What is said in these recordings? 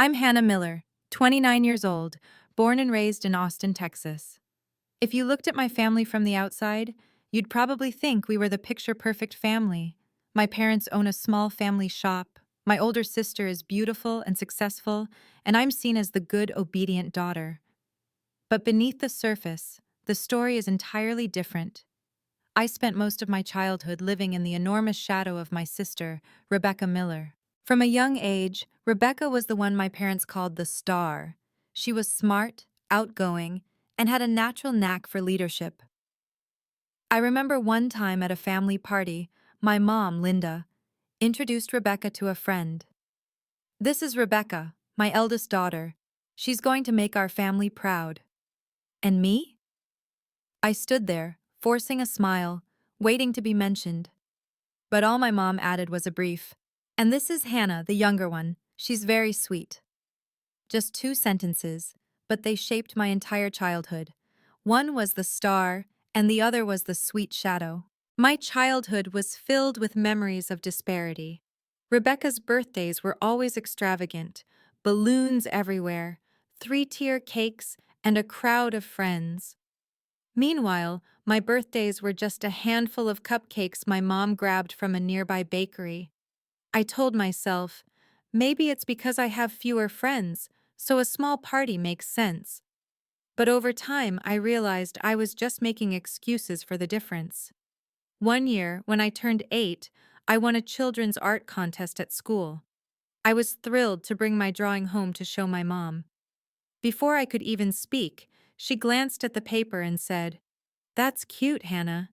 I'm Hannah Miller, 29 years old, born and raised in Austin, Texas. If you looked at my family from the outside, you'd probably think we were the picture-perfect family. My parents own a small family shop, my older sister is beautiful and successful, and I'm seen as the good, obedient daughter. But beneath the surface, the story is entirely different. I spent most of my childhood living in the enormous shadow of my sister, Rebecca Miller. From a young age, Rebecca was the one my parents called the star. She was smart, outgoing, and had a natural knack for leadership. I remember one time at a family party, my mom, Linda, introduced Rebecca to a friend. "This is Rebecca, my eldest daughter. She's going to make our family proud." And me? I stood there, forcing a smile, waiting to be mentioned. But all my mom added was a brief, "And this is Hannah, the younger one. She's very sweet." Just 2 sentences, but they shaped my entire childhood. One was the star, and the other was the sweet shadow. My childhood was filled with memories of disparity. Rebecca's birthdays were always extravagant, balloons everywhere, 3-tier cakes, and a crowd of friends. Meanwhile, my birthdays were just a handful of cupcakes my mom grabbed from a nearby bakery. I told myself, maybe it's because I have fewer friends, so a small party makes sense. But over time, I realized I was just making excuses for the difference. One year, when I turned 8, I won a children's art contest at school. I was thrilled to bring my drawing home to show my mom. Before I could even speak, she glanced at the paper and said, "That's cute, Hannah.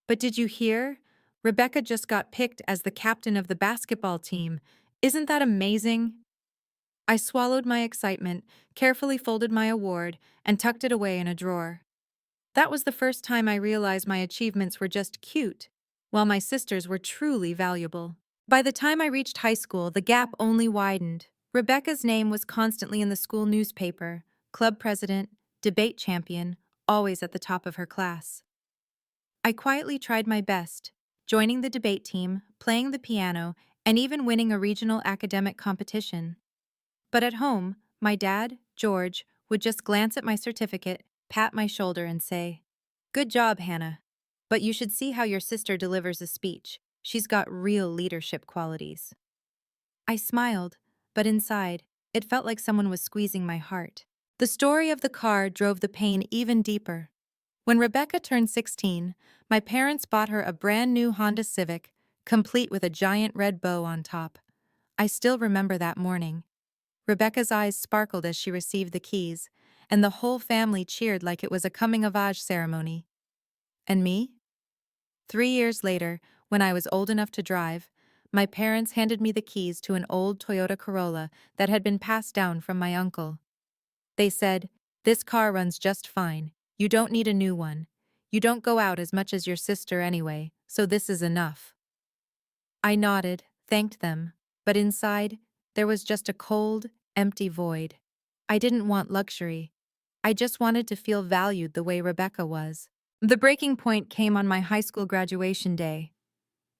But did you hear? Rebecca just got picked as the captain of the basketball team. Isn't that amazing?" I swallowed my excitement, carefully folded my award, and tucked it away in a drawer. That was the first time I realized my achievements were just cute, while my sisters were truly valuable. By the time I reached high school, the gap only widened. Rebecca's name was constantly in the school newspaper, club president, debate champion, always at the top of her class. I quietly tried my best, joining the debate team, playing the piano, and even winning a regional academic competition. But at home, my dad, George, would just glance at my certificate, pat my shoulder, and say, "Good job, Hannah. But you should see how your sister delivers a speech. She's got real leadership qualities." I smiled, but inside, it felt like someone was squeezing my heart. The story of the car drove the pain even deeper. When Rebecca turned 16, my parents bought her a brand new Honda Civic, complete with a giant red bow on top. I still remember that morning. Rebecca's eyes sparkled as she received the keys, and the whole family cheered like it was a coming-of-age ceremony. And me? 3 years later, when I was old enough to drive, my parents handed me the keys to an old Toyota Corolla that had been passed down from my uncle. They said, "This car runs just fine. You don't need a new one. You don't go out as much as your sister anyway, so this is enough." I nodded, thanked them, but inside, there was just a cold, empty void. I didn't want luxury. I just wanted to feel valued the way Rebecca was. The breaking point came on my high school graduation day.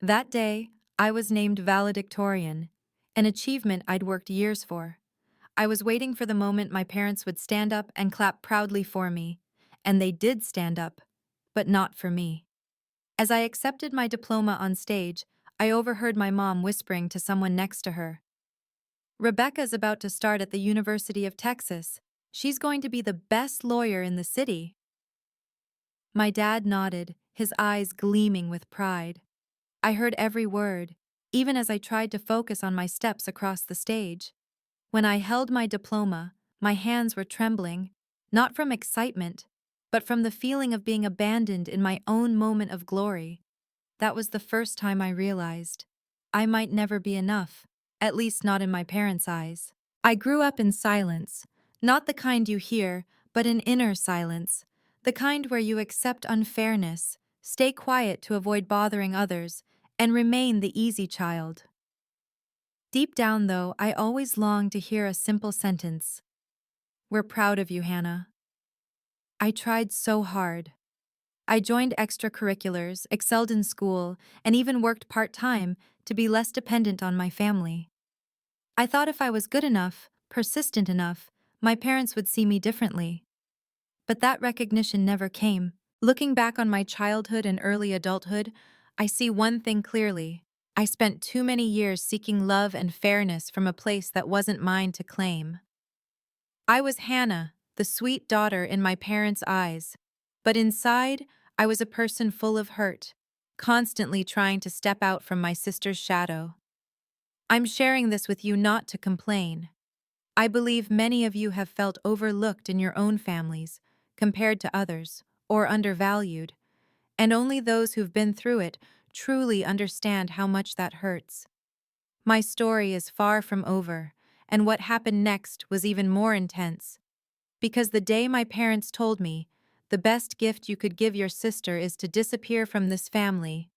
That day, I was named valedictorian, an achievement I'd worked years for. I was waiting for the moment my parents would stand up and clap proudly for me, and they did stand up, but not for me. As I accepted my diploma on stage, I overheard my mom whispering to someone next to her, "Rebecca's about to start at the University of Texas. She's going to be the best lawyer in the city." My dad nodded, his eyes gleaming with pride. I heard every word, even as I tried to focus on my steps across the stage. When I held my diploma, my hands were trembling, not from excitement, but from the feeling of being abandoned in my own moment of glory. That was the first time I realized I might never be enough, at least not in my parents' eyes. I grew up in silence, not the kind you hear, but an inner silence, the kind where you accept unfairness, stay quiet to avoid bothering others, and remain the easy child. Deep down, though, I always longed to hear a simple sentence. "We're proud of you, Hannah." I tried so hard. I joined extracurriculars, excelled in school, and even worked part-time to be less dependent on my family. I thought if I was good enough, persistent enough, my parents would see me differently. But that recognition never came. Looking back on my childhood and early adulthood, I see one thing clearly. I spent too many years seeking love and fairness from a place that wasn't mine to claim. I was Hannah, the sweet daughter in my parents' eyes. But inside, I was a person full of hurt, constantly trying to step out from my sister's shadow. I'm sharing this with you not to complain. I believe many of you have felt overlooked in your own families, compared to others, or undervalued, and only those who've been through it truly understand how much that hurts. My story is far from over, and what happened next was even more intense. Because the day my parents told me, the best gift you could give your sister is to disappear from this family,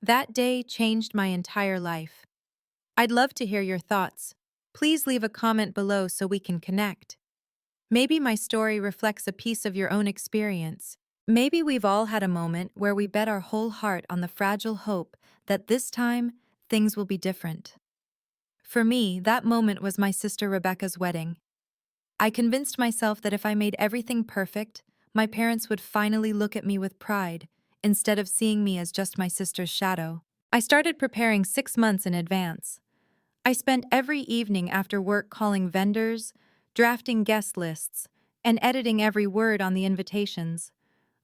that day changed my entire life. I'd love to hear your thoughts. Please leave a comment below so we can connect. Maybe my story reflects a piece of your own experience. Maybe we've all had a moment where we bet our whole heart on the fragile hope that this time, things will be different. For me, that moment was my sister Rebecca's wedding. I convinced myself that if I made everything perfect, my parents would finally look at me with pride, instead of seeing me as just my sister's shadow. I started preparing 6 months in advance. I spent every evening after work calling vendors, drafting guest lists, and editing every word on the invitations.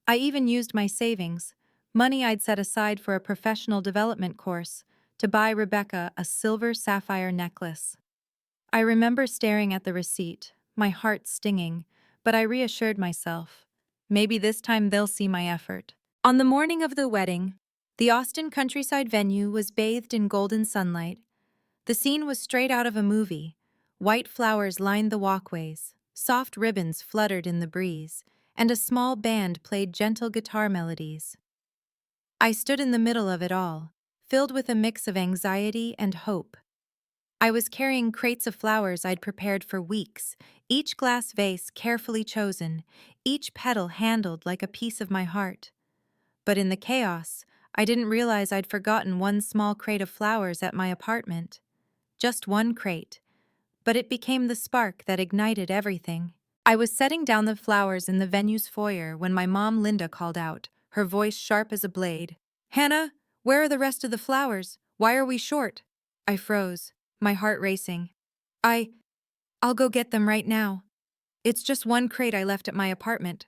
I even used my savings, money I'd set aside for a professional development course, to buy Rebecca a silver sapphire necklace. I remember staring at the receipt, my heart stinging, but I reassured myself. Maybe this time they'll see my effort. On the morning of the wedding, the Austin countryside venue was bathed in golden sunlight. The scene was straight out of a movie. White flowers lined the walkways, soft ribbons fluttered in the breeze, and a small band played gentle guitar melodies. I stood in the middle of it all, filled with a mix of anxiety and hope. I was carrying crates of flowers I'd prepared for weeks, each glass vase carefully chosen, each petal handled like a piece of my heart. But in the chaos, I didn't realize I'd forgotten one small crate of flowers at my apartment. Just one crate. But it became the spark that ignited everything. I was setting down the flowers in the venue's foyer when my mom Linda called out, her voice sharp as a blade. "Hannah, where are the rest of the flowers? Why are we short?" I froze, my heart racing. I'll go get them right now. It's just one crate I left at my apartment.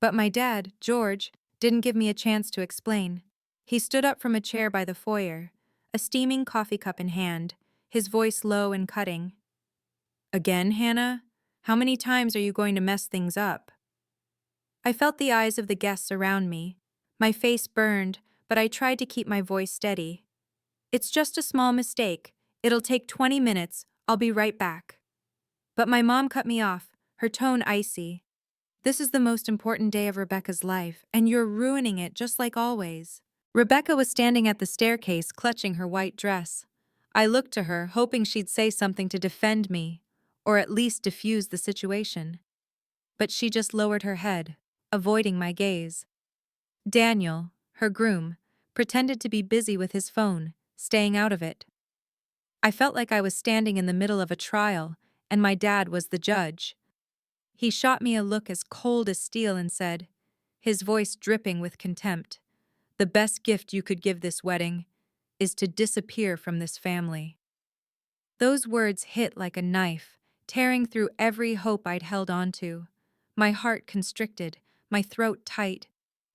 But my dad, George, didn't give me a chance to explain. He stood up from a chair by the foyer, a steaming coffee cup in hand, his voice low and cutting. "Again, Hannah? How many times are you going to mess things up?" I felt the eyes of the guests around me. My face burned, but I tried to keep my voice steady. "It's just a small mistake. It'll take 20 minutes. I'll be right back." But my mom cut me off, her tone icy. "This is the most important day of Rebecca's life, and you're ruining it just like always." Rebecca was standing at the staircase clutching her white dress. I looked to her, hoping she'd say something to defend me, or at least diffuse the situation. But she just lowered her head, avoiding my gaze. Daniel, her groom, pretended to be busy with his phone, staying out of it. I felt like I was standing in the middle of a trial, and my dad was the judge. He shot me a look as cold as steel and said, his voice dripping with contempt, "The best gift you could give this wedding is to disappear from this family." Those words hit like a knife, tearing through every hope I'd held onto. My heart constricted, my throat tight.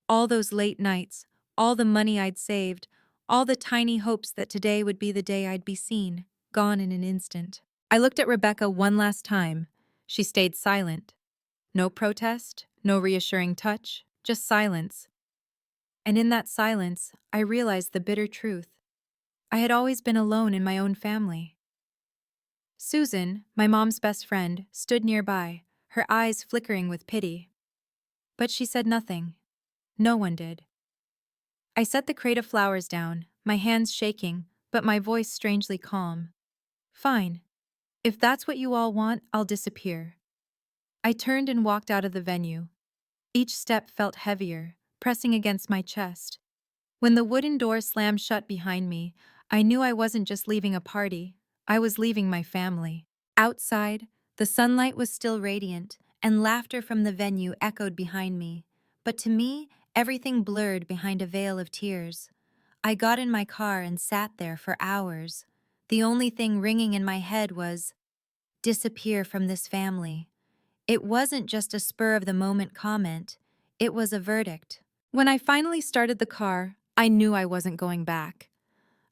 All those late nights, all the money I'd saved, all the tiny hopes that today would be the day I'd be seen, gone in an instant. I looked at Rebecca one last time. She stayed silent. No protest, no reassuring touch, just silence. And in that silence, I realized the bitter truth. I had always been alone in my own family. Susan, my mom's best friend, stood nearby, her eyes flickering with pity. But she said nothing. No one did. I set the crate of flowers down, my hands shaking, but my voice strangely calm. "Fine. If that's what you all want, I'll disappear." I turned and walked out of the venue. Each step felt heavier, pressing against my chest. When the wooden door slammed shut behind me, I knew I wasn't just leaving a party, I was leaving my family. Outside, The sunlight was still radiant, and laughter from the venue echoed behind me. But to me, everything blurred behind a veil of tears. I got in my car and sat there for hours. The only thing ringing in my head was, disappear from this family. It wasn't just a spur-of-the-moment comment. It was a verdict. When I finally started the car, I knew I wasn't going back.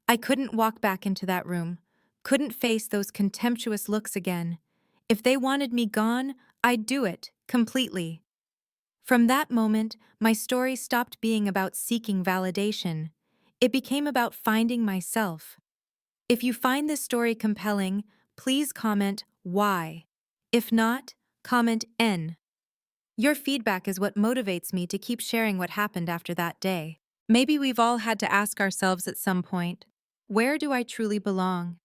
I couldn't walk back into that room, couldn't face those contemptuous looks again. If they wanted me gone, I'd do it, completely. From that moment, my story stopped being about seeking validation. It became about finding myself. If you find this story compelling, please comment why. If not, comment N. Your feedback is what motivates me to keep sharing what happened after that day. Maybe we've all had to ask ourselves at some point, where do I truly belong?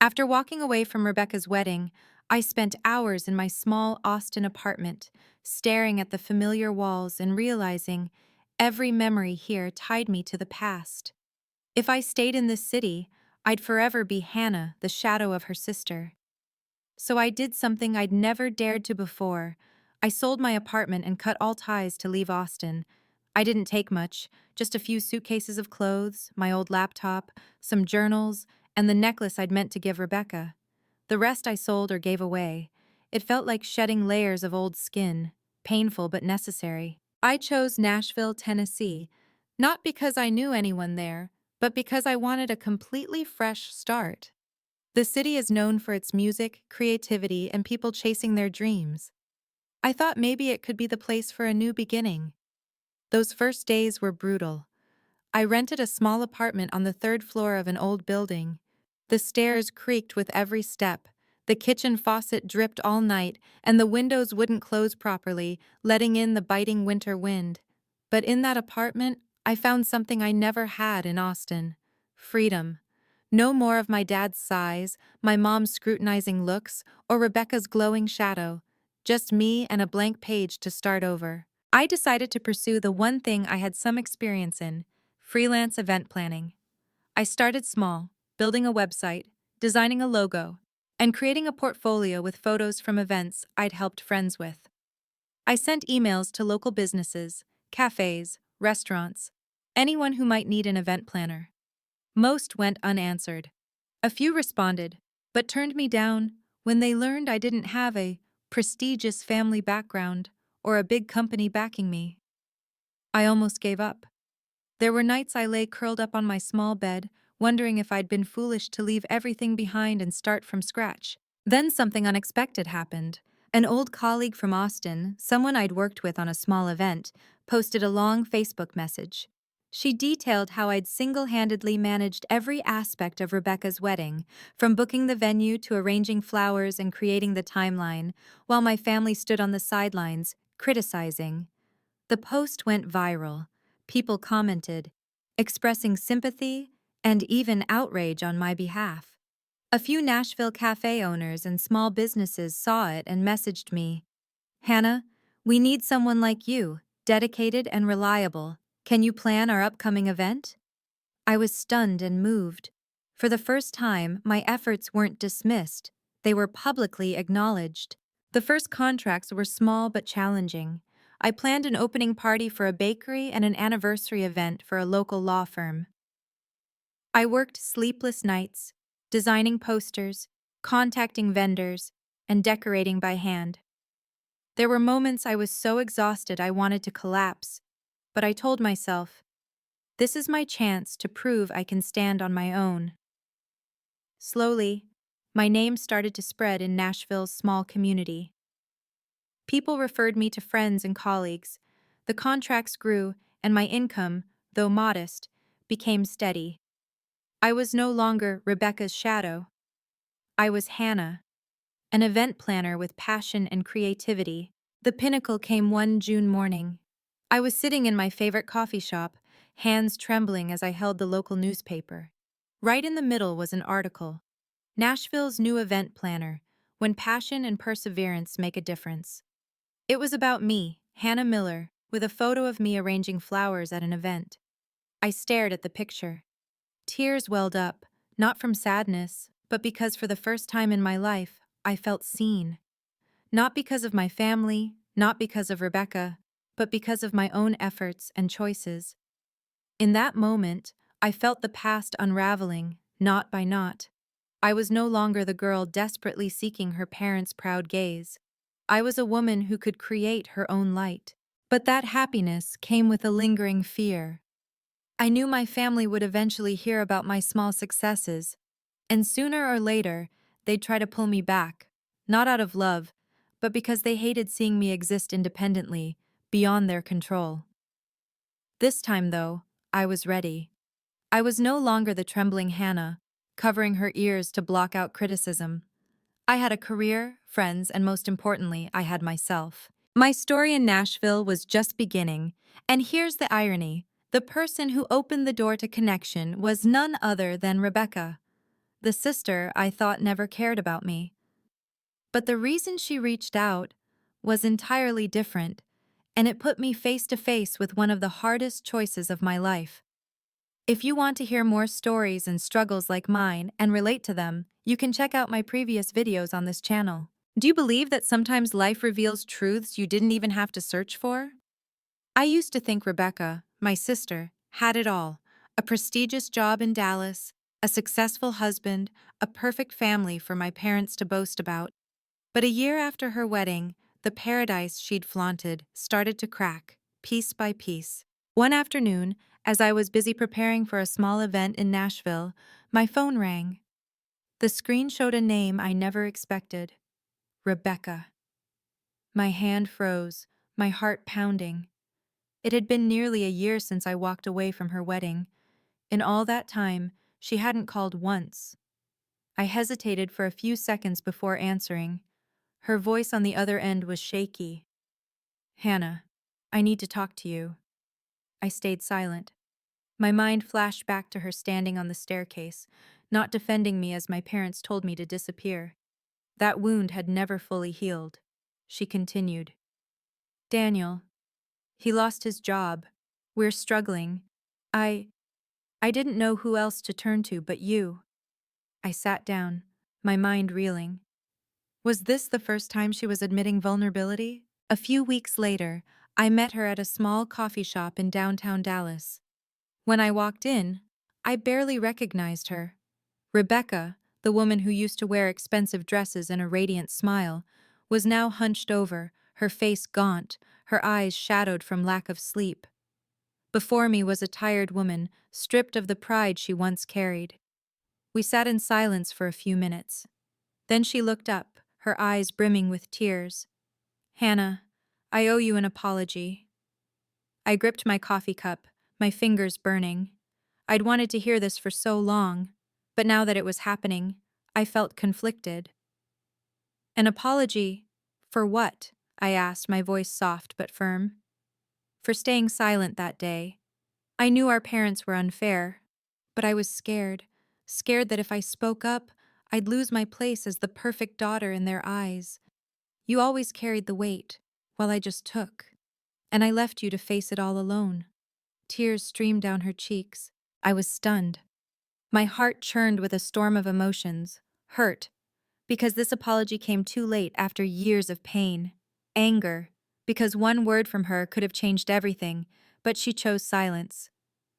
After walking away from Rebecca's wedding, I spent hours in my small Austin apartment, staring at the familiar walls and realizing every memory here tied me to the past. If I stayed in this city, I'd forever be Hannah, the shadow of her sister. So I did something I'd never dared to before. I sold my apartment and cut all ties to leave Austin. I didn't take much, just a few suitcases of clothes, my old laptop, some journals, and the necklace I'd meant to give Rebecca. The rest I sold or gave away. It felt like shedding layers of old skin, painful but necessary. I chose Nashville, Tennessee, not because I knew anyone there, but because I wanted a completely fresh start. The city is known for its music, creativity, and people chasing their dreams. I thought maybe it could be the place for a new beginning. Those first days were brutal. I rented a small apartment on the third floor of an old building. The stairs creaked with every step, the kitchen faucet dripped all night, and the windows wouldn't close properly, letting in the biting winter wind. But in that apartment, I found something I never had in Austin: freedom. No more of my dad's sighs, my mom's scrutinizing looks, or Rebecca's glowing shadow. Just me and a blank page to start over. I decided to pursue the one thing I had some experience in: freelance event planning. I started small, building a website, designing a logo, and creating a portfolio with photos from events I'd helped friends with. I sent emails to local businesses, cafes, restaurants, anyone who might need an event planner. Most went unanswered. A few responded, but turned me down when they learned I didn't have a prestigious family background or a big company backing me. I almost gave up. There were nights I lay curled up on my small bed, wondering if I'd been foolish to leave everything behind and start from scratch. Then something unexpected happened. An old colleague from Austin, someone I'd worked with on a small event, posted a long Facebook message. She detailed how I'd single-handedly managed every aspect of Rebecca's wedding, from booking the venue to arranging flowers and creating the timeline, while my family stood on the sidelines, criticizing. The post went viral. People commented, expressing sympathy and even outrage on my behalf. A few Nashville cafe owners and small businesses saw it and messaged me, "Hannah, we need someone like you, dedicated and reliable. Can you plan our upcoming event?" I was stunned and moved. For the first time, my efforts weren't dismissed. They were publicly acknowledged. The first contracts were small but challenging. I planned an opening party for a bakery and an anniversary event for a local law firm. I worked sleepless nights, designing posters, contacting vendors, and decorating by hand. There were moments I was so exhausted I wanted to collapse, but I told myself, this is my chance to prove I can stand on my own. Slowly, my name started to spread in Nashville's small community. People referred me to friends and colleagues. The contracts grew, and my income, though modest, became steady. I was no longer Rebecca's shadow. I was Hannah, an event planner with passion and creativity. The pinnacle came one June morning. I was sitting in my favorite coffee shop, hands trembling as I held the local newspaper. Right in the middle was an article, "Nashville's New Event Planner, When Passion and Perseverance Make a Difference." It was about me, Hannah Miller, with a photo of me arranging flowers at an event. I stared at the picture. Tears welled up, not from sadness, but because for the first time in my life, I felt seen. Not because of my family, not because of Rebecca, but because of my own efforts and choices. In that moment, I felt the past unraveling, knot by knot. I was no longer the girl desperately seeking her parents' proud gaze. I was a woman who could create her own light. But that happiness came with a lingering fear. I knew my family would eventually hear about my small successes, and sooner or later, they'd try to pull me back, not out of love, but because they hated seeing me exist independently, beyond their control. This time, though, I was ready. I was no longer the trembling Hannah, covering her ears to block out criticism. I had a career, friends, and most importantly, I had myself. My story in Nashville was just beginning, and here's the irony. The person who opened the door to connection was none other than Rebecca, the sister I thought never cared about me. But the reason she reached out was entirely different, and it put me face to face with one of the hardest choices of my life. If you want to hear more stories and struggles like mine and relate to them, you can check out my previous videos on this channel. Do you believe that sometimes life reveals truths you didn't even have to search for? I used to think Rebecca, my sister, had it all: a prestigious job in Dallas, a successful husband, a perfect family for my parents to boast about. But a year after her wedding, the paradise she'd flaunted started to crack, piece by piece. One afternoon, as I was busy preparing for a small event in Nashville, my phone rang. The screen showed a name I never expected: Rebecca. My hand froze, my heart pounding. It had been nearly a year since I walked away from her wedding. In all that time, she hadn't called once. I hesitated for a few seconds before answering. Her voice on the other end was shaky. "Hannah, I need to talk to you." I stayed silent. My mind flashed back to her standing on the staircase, not defending me as my parents told me to disappear. That wound had never fully healed. She continued. "Daniel, he lost his job. We're struggling. I I didn't know who else to turn to but you." I sat down, my mind reeling. Was this the first time she was admitting vulnerability? A few weeks later, I met her at a small coffee shop in downtown Dallas. When I walked in, I barely recognized her. Rebecca, the woman who used to wear expensive dresses and a radiant smile, was now hunched over, her face gaunt, her eyes shadowed from lack of sleep. Before me was a tired woman, stripped of the pride she once carried. We sat in silence for a few minutes. Then she looked up, her eyes brimming with tears. "Hannah, I owe you an apology." I gripped my coffee cup, my fingers burning. I'd wanted to hear this for so long, but now that it was happening, I felt conflicted. "An apology? For what?" I asked, my voice soft but firm. "For staying silent that day. I knew our parents were unfair, but I was scared. Scared that if I spoke up, I'd lose my place as the perfect daughter in their eyes. You always carried the weight, while I just took. And I left you to face it all alone." Tears streamed down her cheeks. I was stunned. My heart churned with a storm of emotions. Hurt, because this apology came too late after years of pain. Anger, because one word from her could have changed everything, but she chose silence.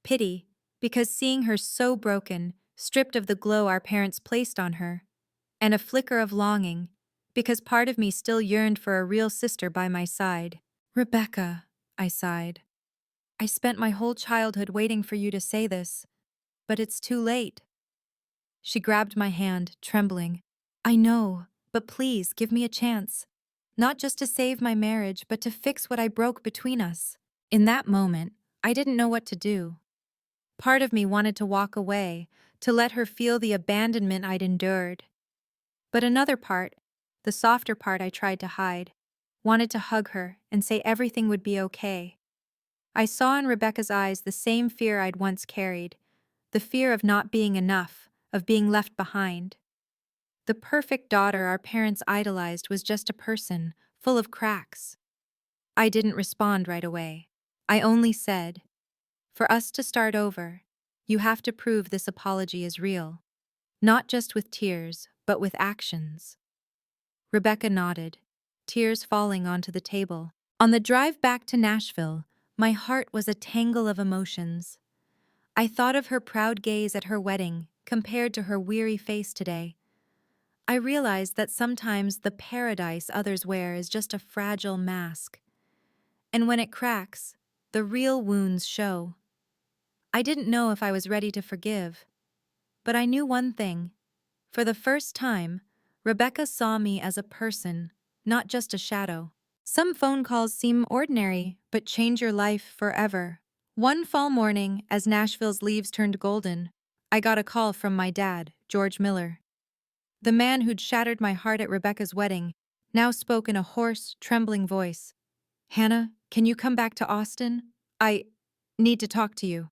Pity, because seeing her so broken, stripped of the glow our parents placed on her. And a flicker of longing, because part of me still yearned for a real sister by my side. "Rebecca," I sighed. "I spent my whole childhood waiting for you to say this, but it's too late." She grabbed my hand, trembling. "I know, but please give me a chance. Not just to save my marriage, but to fix what I broke between us." In that moment, I didn't know what to do. Part of me wanted to walk away, to let her feel the abandonment I'd endured. But another part, the softer part I tried to hide, wanted to hug her and say everything would be okay. I saw in Rebecca's eyes the same fear I'd once carried, the fear of not being enough, of being left behind. The perfect daughter our parents idolized was just a person, full of cracks. I didn't respond right away. I only said, "For us to start over, you have to prove this apology is real. Not just with tears, but with actions." Rebecca nodded, tears falling onto the table. On the drive back to Nashville, my heart was a tangle of emotions. I thought of her proud gaze at her wedding compared to her weary face today. I realized that sometimes the paradise others wear is just a fragile mask. And when it cracks, the real wounds show. I didn't know if I was ready to forgive, but I knew one thing. For the first time, Rebecca saw me as a person, not just a shadow. Some phone calls seem ordinary, but change your life forever. One fall morning, as Nashville's leaves turned golden, I got a call from my dad, George Miller. The man who'd shattered my heart at Rebecca's wedding now spoke in a hoarse, trembling voice. "Hannah, can you come back to Austin? I need to talk to you."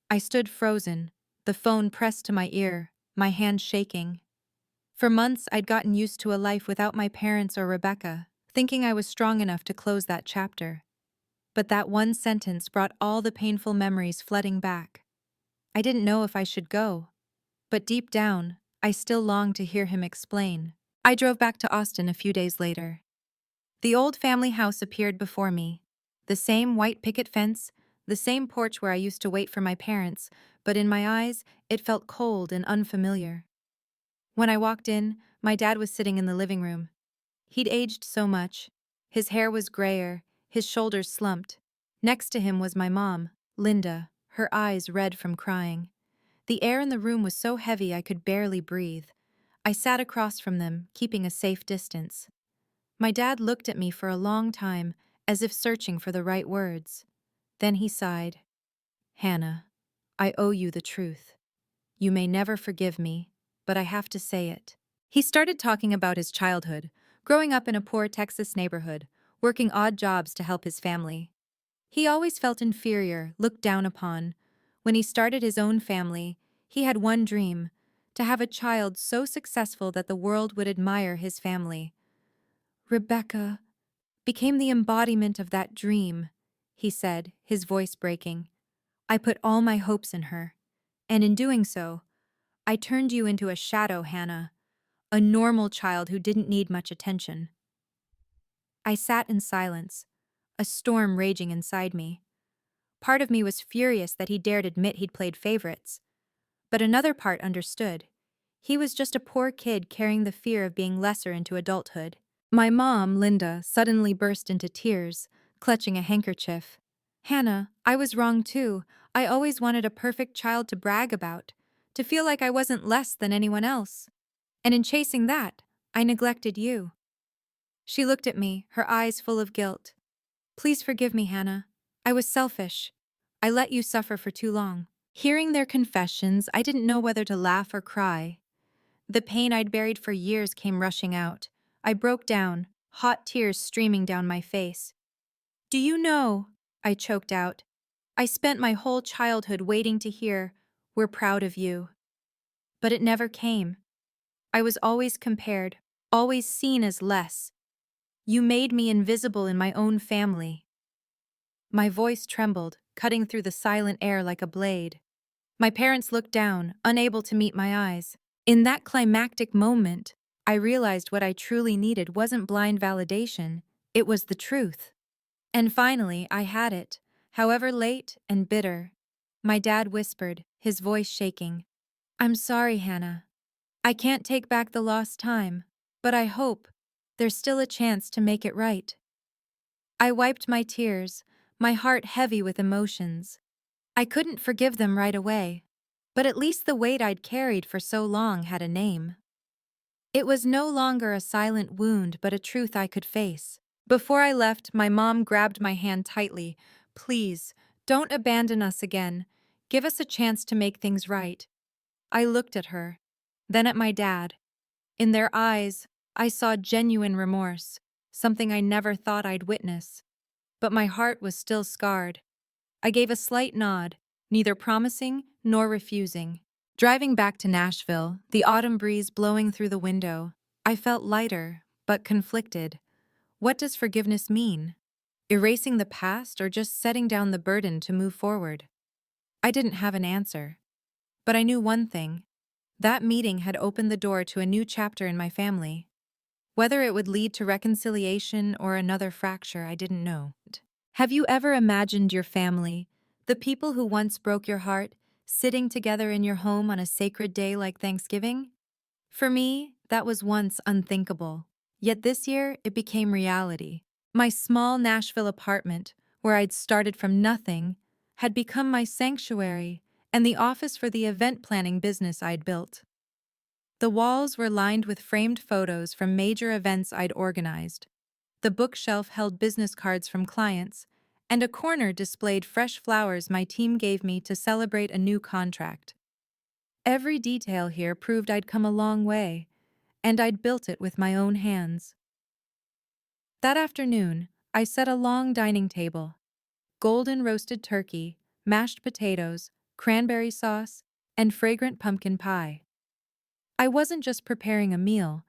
I stood frozen, the phone pressed to my ear, my hand shaking. For months, I'd gotten used to a life without my parents or Rebecca, thinking I was strong enough to close that chapter. But that one sentence brought all the painful memories flooding back. I didn't know if I should go, but deep down, I still longed to hear him explain. I drove back to Austin a few days later. The old family house appeared before me. The same white picket fence, the same porch where I used to wait for my parents, but in my eyes, it felt cold and unfamiliar. When I walked in, my dad was sitting in the living room. He'd aged so much. His hair was grayer, his shoulders slumped. Next to him was my mom, Linda, her eyes red from crying. The air in the room was so heavy I could barely breathe. I sat across from them, keeping a safe distance. My dad looked at me for a long time, as if searching for the right words. Then he sighed. "Hannah, I owe you the truth. You may never forgive me, but I have to say it." He started talking about his childhood, growing up in a poor Texas neighborhood, working odd jobs to help his family. He always felt inferior, looked down upon. When he started his own family, he had one dream: to have a child so successful that the world would admire his family. "Rebecca became the embodiment of that dream," he said, his voice breaking. "I put all my hopes in her, and in doing so, I turned you into a shadow, Hannah, a normal child who didn't need much attention." I sat in silence, a storm raging inside me. Part of me was furious that he dared admit he'd played favorites, but another part understood. He was just a poor kid carrying the fear of being lesser into adulthood. My mom, Linda, suddenly burst into tears, clutching a handkerchief. "Hannah, I was wrong too. I always wanted a perfect child to brag about, to feel like I wasn't less than anyone else. And in chasing that, I neglected you." She looked at me, her eyes full of guilt. "Please forgive me, Hannah. I was selfish. I let you suffer for too long." Hearing their confessions, I didn't know whether to laugh or cry. The pain I'd buried for years came rushing out. I broke down, hot tears streaming down my face. "Do you know," I choked out, "I spent my whole childhood waiting to hear, 'We're proud of you.' But it never came. I was always compared, always seen as less. You made me invisible in my own family." My voice trembled, cutting through the silent air like a blade. My parents looked down, unable to meet my eyes. In that climactic moment, I realized what I truly needed wasn't blind validation, it was the truth. And finally, I had it, however late and bitter. My dad whispered, his voice shaking. "I'm sorry, Hannah. I can't take back the lost time, but I hope there's still a chance to make it right." I wiped my tears, my heart heavy with emotions. I couldn't forgive them right away, but at least the weight I'd carried for so long had a name. It was no longer a silent wound, but a truth I could face. Before I left, my mom grabbed my hand tightly. "Please, don't abandon us again. Give us a chance to make things right." I looked at her, then at my dad. In their eyes, I saw genuine remorse, something I never thought I'd witness. But my heart was still scarred. I gave a slight nod, neither promising nor refusing. Driving back to Nashville, the autumn breeze blowing through the window, I felt lighter, but conflicted. What does forgiveness mean? Erasing the past or just setting down the burden to move forward? I didn't have an answer. But I knew one thing. That meeting had opened the door to a new chapter in my family. Whether it would lead to reconciliation or another fracture, I didn't know. Have you ever imagined your family, the people who once broke your heart, sitting together in your home on a sacred day like Thanksgiving? For me, that was once unthinkable. Yet this year, it became reality. My small Nashville apartment, where I'd started from nothing, had become my sanctuary and the office for the event planning business I'd built. The walls were lined with framed photos from major events I'd organized. The bookshelf held business cards from clients, and a corner displayed fresh flowers my team gave me to celebrate a new contract. Every detail here proved I'd come a long way, and I'd built it with my own hands. That afternoon, I set a long dining table: golden roasted turkey, mashed potatoes, cranberry sauce, and fragrant pumpkin pie. I wasn't just preparing a meal,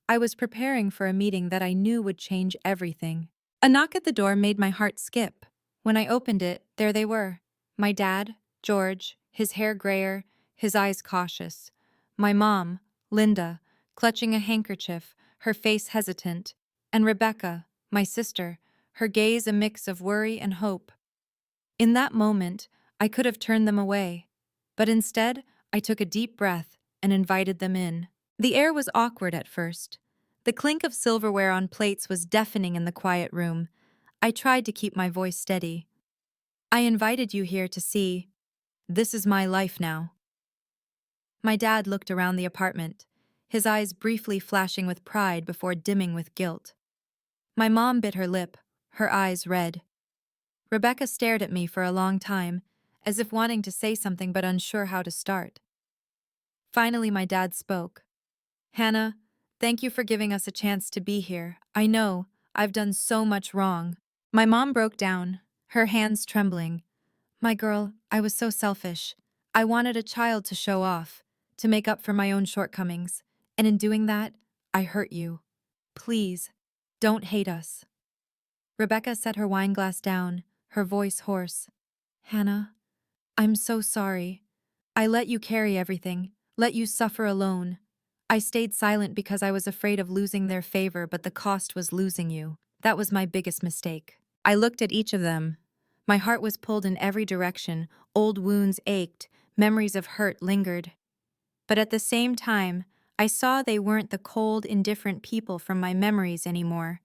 I was preparing for a meeting that I knew would change everything. A knock at the door made my heart skip. When I opened it, there they were. My dad, George, his hair grayer, his eyes cautious. My mom, Linda, clutching a handkerchief, her face hesitant. And Rebecca, my sister, her gaze a mix of worry and hope. In that moment, I could have turned them away. But instead, I took a deep breath and invited them in. The air was awkward at first. The clink of silverware on plates was deafening in the quiet room. I tried to keep my voice steady. I invited you here to see. This is my life now. My dad looked around the apartment, his eyes briefly flashing with pride before dimming with guilt. My mom bit her lip, her eyes red. Rebecca stared at me for a long time, as if wanting to say something but unsure how to start. Finally, my dad spoke. Hannah, thank you for giving us a chance to be here. I know, I've done so much wrong. My mom broke down, her hands trembling. My girl, I was so selfish. I wanted a child to show off, to make up for my own shortcomings. And in doing that, I hurt you. Please, don't hate us. Rebecca set her wine glass down, her voice hoarse. Hannah, I'm so sorry. I let you carry everything, let you suffer alone. I stayed silent because I was afraid of losing their favor, but the cost was losing you. That was my biggest mistake. I looked at each of them. My heart was pulled in every direction, old wounds ached, memories of hurt lingered. But at the same time, I saw they weren't the cold, indifferent people from my memories anymore.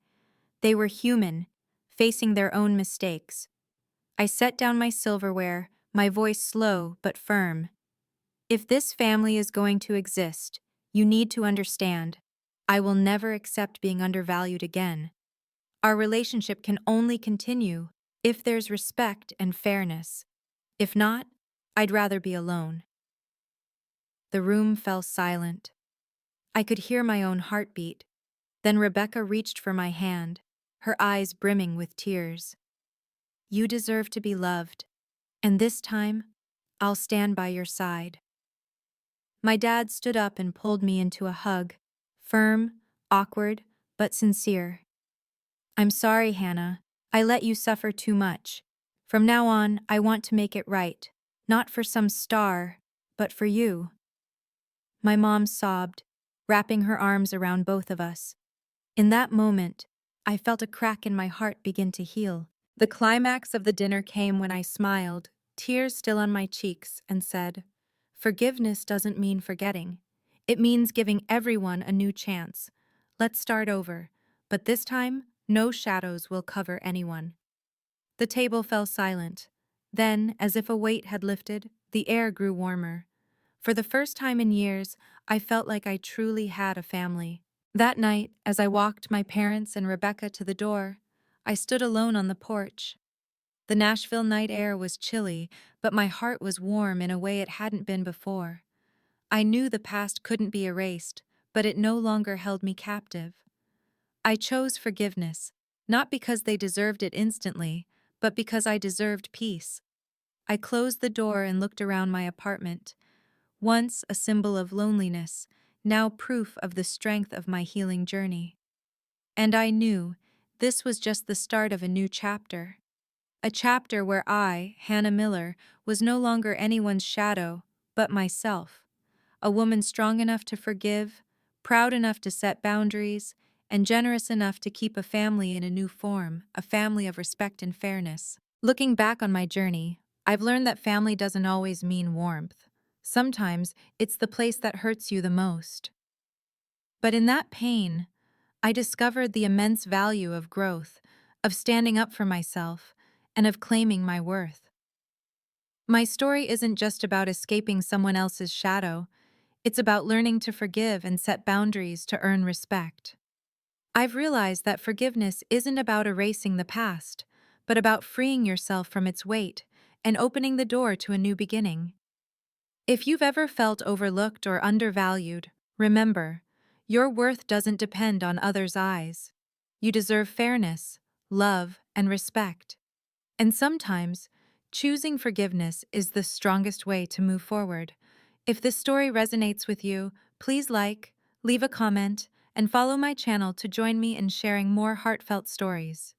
They were human, facing their own mistakes. I set down my silverware, my voice slow but firm. If this family is going to exist, you need to understand, I will never accept being undervalued again. Our relationship can only continue if there's respect and fairness. If not, I'd rather be alone. The room fell silent. I could hear my own heartbeat. Then Rebecca reached for my hand, her eyes brimming with tears. You deserve to be loved, and this time, I'll stand by your side. My dad stood up and pulled me into a hug, firm, awkward, but sincere. I'm sorry, Hannah. I let you suffer too much. From now on, I want to make it right, not for some star, but for you. My mom sobbed, wrapping her arms around both of us. In that moment, I felt a crack in my heart begin to heal. The climax of the dinner came when I smiled, tears still on my cheeks, and said, forgiveness doesn't mean forgetting. It means giving everyone a new chance. Let's start over, but this time, no shadows will cover anyone. The table fell silent. Then, as if a weight had lifted, the air grew warmer. For the first time in years, I felt like I truly had a family. That night, as I walked my parents and Rebecca to the door, I stood alone on the porch. The Nashville night air was chilly, but my heart was warm in a way it hadn't been before. I knew the past couldn't be erased, but it no longer held me captive. I chose forgiveness, not because they deserved it instantly, but because I deserved peace. I closed the door and looked around my apartment, once a symbol of loneliness, now proof of the strength of my healing journey. And I knew this was just the start of a new chapter. A chapter where I, Hannah Miller, was no longer anyone's shadow, but myself. A woman strong enough to forgive, proud enough to set boundaries, and generous enough to keep a family in a new form, a family of respect and fairness. Looking back on my journey, I've learned that family doesn't always mean warmth. Sometimes it's the place that hurts you the most. But in that pain, I discovered the immense value of growth, of standing up for myself, and of claiming my worth. My story isn't just about escaping someone else's shadow, it's about learning to forgive and set boundaries to earn respect. I've realized that forgiveness isn't about erasing the past, but about freeing yourself from its weight and opening the door to a new beginning. If you've ever felt overlooked or undervalued, remember, your worth doesn't depend on others' eyes. You deserve fairness, love, and respect. And sometimes, choosing forgiveness is the strongest way to move forward. If this story resonates with you, please like, leave a comment, and follow my channel to join me in sharing more heartfelt stories.